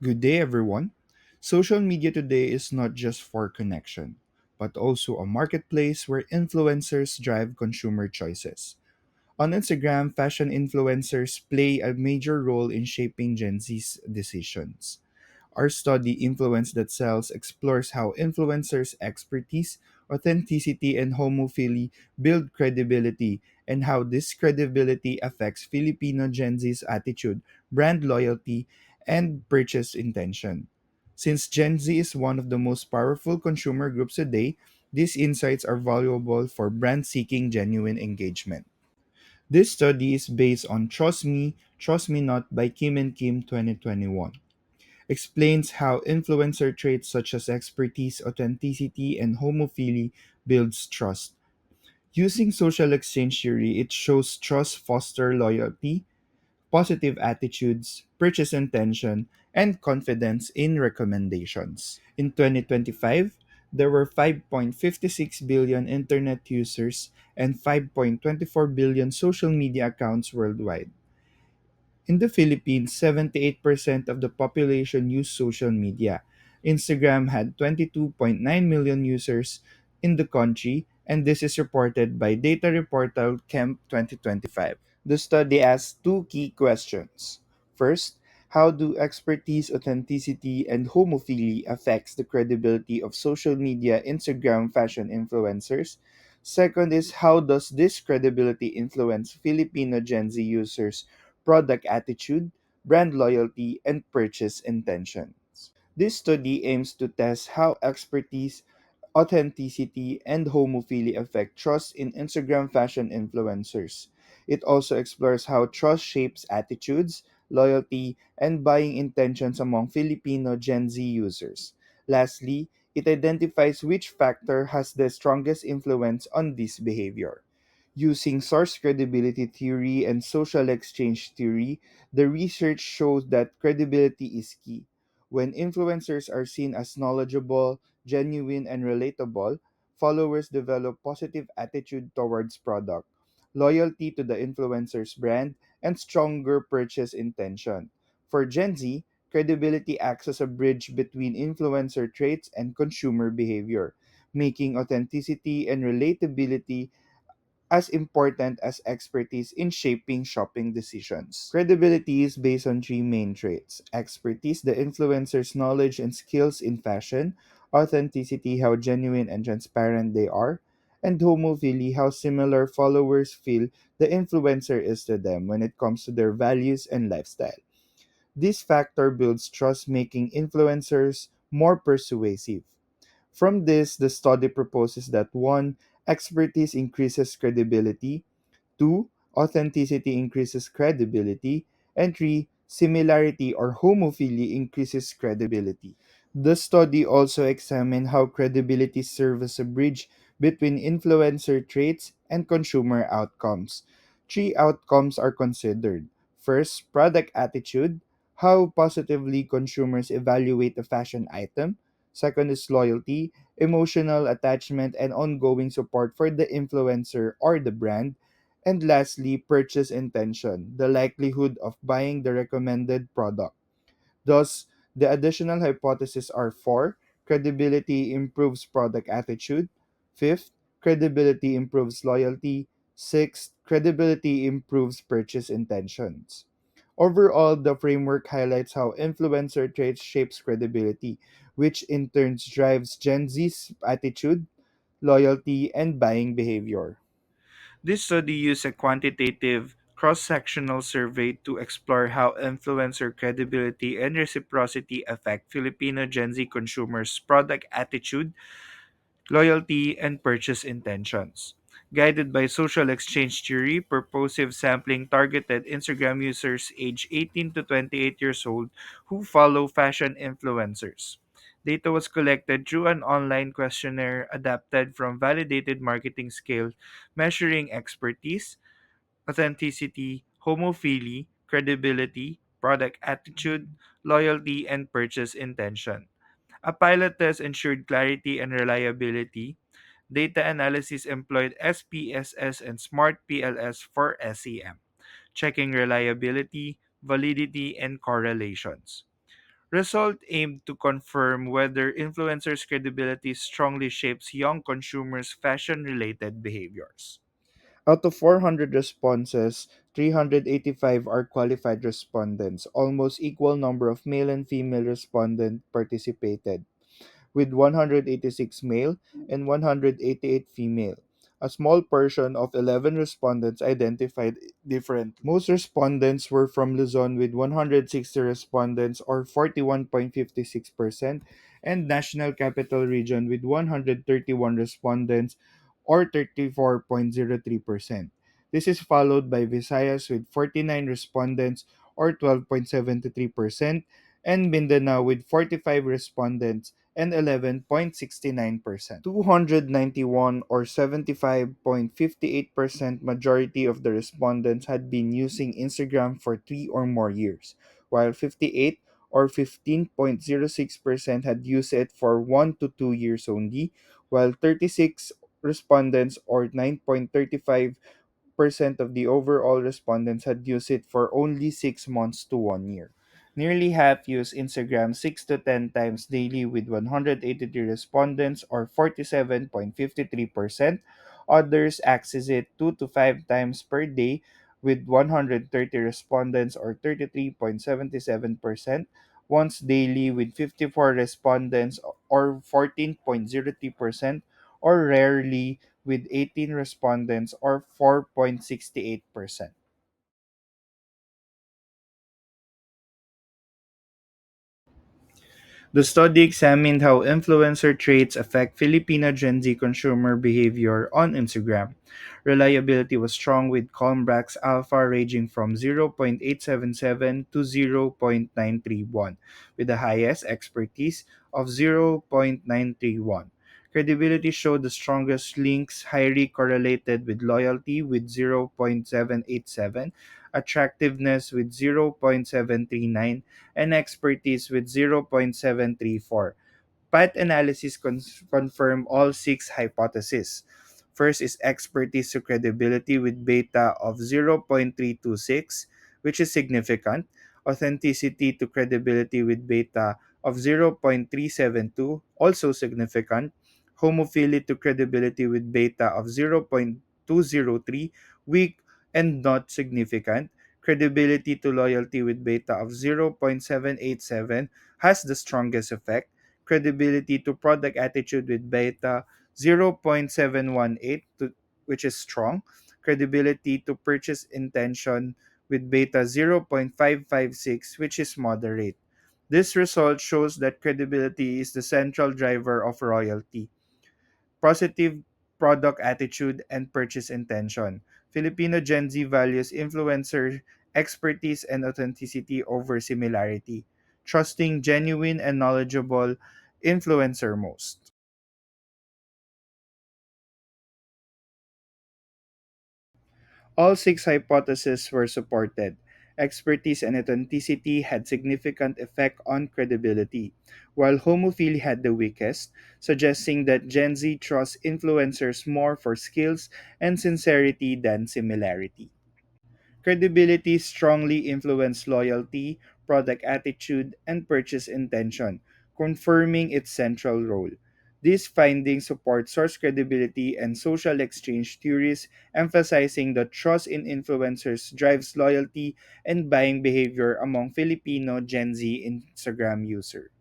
Good day, everyone. Social media today is not just for connection, but also a marketplace where influencers drive consumer choices. On Instagram, fashion influencers play a major role in shaping Gen Z's decisions. Our study, Influence That Sells, explores how influencers' expertise, authenticity, and homophily build credibility, and how this credibility affects Filipino Gen Z's attitude, brand loyalty, and purchase intention. Since Gen Z is one of the most powerful consumer groups today, these insights are valuable for brands seeking genuine engagement. This study is based on Trust Me Not by Kim and Kim 2021, explains how influencer traits such as expertise, authenticity, and homophily builds trust. Using social exchange theory, it shows trust foster loyalty, positive attitudes, purchase intention, and confidence in recommendations. In 2025, there were 5.56 billion internet users and 5.24 billion social media accounts worldwide. In the Philippines, 78% of the population use social media. Instagram had 22.9 million users in the country, and this is reported by data reportal Kemp 2025. The study asked two key questions. First, how do expertise, authenticity, and homophily affects the credibility of social media Instagram fashion influencers? Second is how does this credibility influence Filipino Gen Z users' product attitude, brand loyalty, and purchase intentions? This study aims to test how expertise, authenticity, and homophily affect trust in Instagram fashion influencers. It also explores how trust shapes attitudes, loyalty, and buying intentions among Filipino Gen Z users. Lastly, it identifies which factor has the strongest influence on this behavior. Using source credibility theory and social exchange theory, the research shows that credibility is key. When influencers are seen as knowledgeable, genuine, and relatable, followers develop positive attitude towards product, loyalty to the influencer's brand, and stronger purchase intention. For Gen Z, credibility acts as a bridge between influencer traits and consumer behavior, making authenticity and relatability as important as expertise in shaping shopping decisions. Credibility is based on three main traits: expertise, the influencer's knowledge and skills in fashion; authenticity, how genuine and transparent they are; and homophily, how similar followers feel the influencer is to them when it comes to their values and lifestyle. This factor builds trust, making influencers more persuasive. From this, the study proposes that 1. Expertise increases credibility; 2. Authenticity increases credibility; and 3. Similarity or homophily increases credibility. The study also examined how credibility serves as a bridge between influencer traits and consumer outcomes. Three outcomes are considered. First, product attitude, how positively consumers evaluate a fashion item. Second is loyalty, emotional attachment, and ongoing support for the influencer or the brand. And lastly, purchase intention, the likelihood of buying the recommended product. Thus, the additional hypotheses are 4. Credibility improves product attitude; fifth, credibility improves loyalty; sixth, credibility improves purchase intentions. Overall, the framework highlights how influencer traits shapes credibility, which in turn drives Gen Z's attitude, loyalty, and buying behavior. This study used a quantitative, cross sectional survey to explore how influencer credibility and reciprocity affect Filipino Gen Z consumers' product attitude, loyalty, and purchase intentions. Guided by social exchange theory, purposive sampling targeted Instagram users aged 18 to 28 years old who follow fashion influencers. Data was collected through an online questionnaire adapted from validated marketing scales measuring expertise, authenticity, homophily, credibility, product attitude, loyalty, and purchase intention. A pilot test ensured clarity and reliability. Data analysis employed SPSS and Smart PLS for SEM, checking reliability, validity, and correlations. Result aimed to confirm whether influencers' credibility strongly shapes young consumers' fashion related behaviors. Out of 400 responses, 385 are qualified respondents, almost equal number of male and female respondents participated, with 186 male and 188 female. A small portion of 11 respondents identified different. Most respondents were from Luzon with 160 respondents or 41.56% and National Capital Region with 131 respondents or 34.03%. This is followed by Visayas with 49 respondents or 12.73% and Mindanao with 45 respondents and 11.69%. 291 or 75.58% majority of the respondents had been using Instagram for 3 or more years, while 58 or 15.06% had used it for 1 to 2 years only, while 36 respondents or 9.35% of the overall respondents had used it for only 6 months to 1 year. Nearly half use Instagram 6 to 10 times daily with 183 respondents or 47.53%. Others access it 2 to 5 times per day with 130 respondents or 33.77%. Once daily with 54 respondents or 14.03%, or rarely with 18 respondents or 4.68%. The study examined how influencer traits affect Filipino Gen Z consumer behavior on Instagram. Reliability was strong with Colmbrax alpha ranging from 0.877 to 0.931, with the highest expertise of 0.931. Credibility showed the strongest links highly correlated with loyalty with 0.787, attractiveness with 0.739, and expertise with 0.734. Path analysis confirm all six hypotheses. First is expertise to credibility with beta of 0.326, which is significant. Authenticity to credibility with beta of 0.372, also significant. Homophily to credibility with beta of 0.203, weak and not significant. Credibility to loyalty with beta of 0.787 has the strongest effect. Credibility to product attitude with beta 0.718, which is strong. Credibility to purchase intention with beta 0.556, which is moderate. This result shows that credibility is the central driver of royalty. Positive product attitude and purchase intention. Filipino Gen Z values influencer expertise and authenticity over similarity, trusting genuine and knowledgeable influencer most. All six hypotheses were supported. Expertise and authenticity had significant effect on credibility, while homophily had the weakest, suggesting that Gen Z trusts influencers more for skills and sincerity than similarity. Credibility strongly influenced loyalty, product attitude, and purchase intention, confirming its central role. These findings support source credibility and social exchange theories, emphasizing that trust in influencers drives loyalty and buying behavior among Filipino Gen Z Instagram users.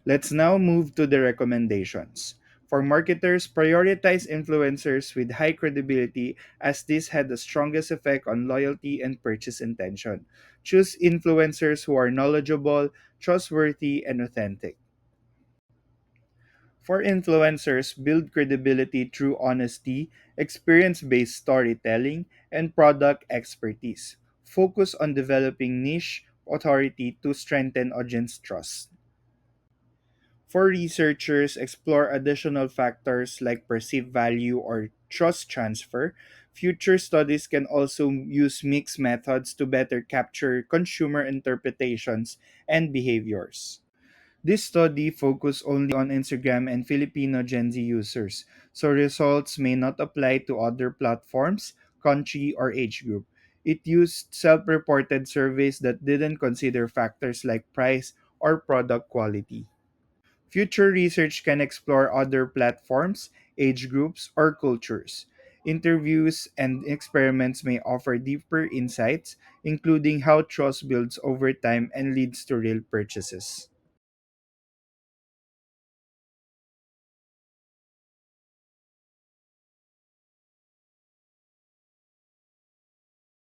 Let's now move to the recommendations. For marketers, prioritize influencers with high credibility as this had the strongest effect on loyalty and purchase intention. Choose influencers who are knowledgeable, trustworthy, and authentic. For influencers, build credibility through honesty, experience based storytelling, and product expertise. Focus on developing niche authority to strengthen audience trust. For researchers, explore additional factors like perceived value or trust transfer. Future studies can also use mixed methods to better capture consumer interpretations and behaviors. This study focused only on Instagram and Filipino Gen Z users, so results may not apply to other platforms, country, or age group. It used self reported surveys that didn't consider factors like price or product quality. Future research can explore other platforms, age groups, or cultures. Interviews and experiments may offer deeper insights, including how trust builds over time and leads to real purchases.